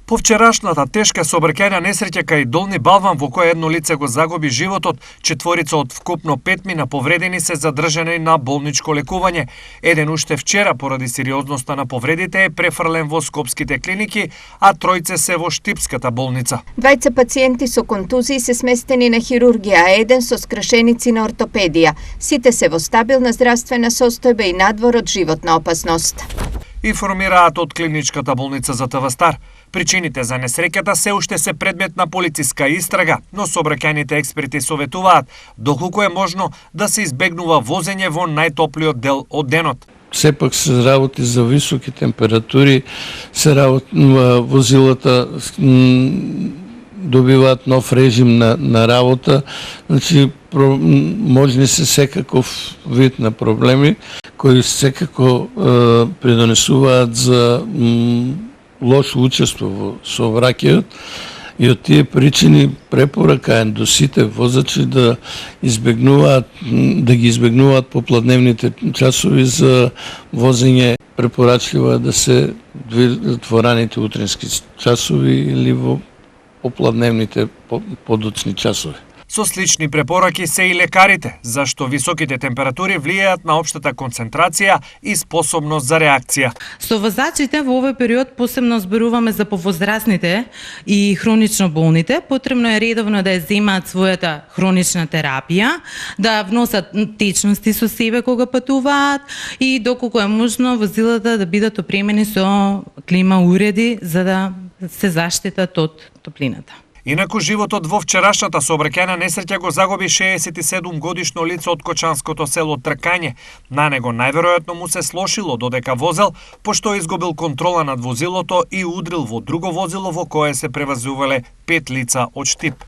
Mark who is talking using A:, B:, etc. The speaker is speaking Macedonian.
A: По вчерашната тешка сообраќајна несреќа кај Долни Балван во која едно лице го загуби животот, четворица од вкупно 5 мина повредени се задржани на болничко лекување. Еден уште вчера поради сериозноста на повредите е префрлен во скопските клиники, а тројце се во Штипската болница.
B: Двајца пациенти со контузии се сместени на хирургија, а еден со скршеници на ортопедија. Сите се во стабилна здравствена состојба и надвор од животна опасност.
A: Информираат од клиничката болница за Тавастар. Причините за несреќата се уште се предмет на полициска истрага, но сообраќајните експерти советуваат доколку е можно да се избегнува возење во најтоплиот дел од денот.
C: Сепак се работи за високи температури, се работи возилата добиваат нов режим на работа, значи можни се секаков вид на проблеми кои секако придонесуваат за лошо учество во сообраќајот и од тие причини препорака е до сите возачи да ги избегнуваат попладневните часови за возење. Препорачливо е да се во раните утрински часови или во попладневните подоцни часови.
A: Со слични препораки се и лекарите, зашто високите температури влијаат на општата концентрација и способност за реакција.
D: Со возачите во овој период посебно зборуваме за повозрастните и хронично болните. Потребно е редовно да ја земаат својата хронична терапија, да вносат течности со себе кога патуваат и доколку е можно возилата да бидат опремени со клима уреди за да се заштитат од топлината.
A: Инаку животот во вчерашната сообраќајна несреќа го загуби 67 годишно лице од кочанското село Тркање. На него најверојатно му се слошило додека возел, пошто изгубил контрола над возилото и удрил во друго возило во кое се превозувале 5 лица од Штип.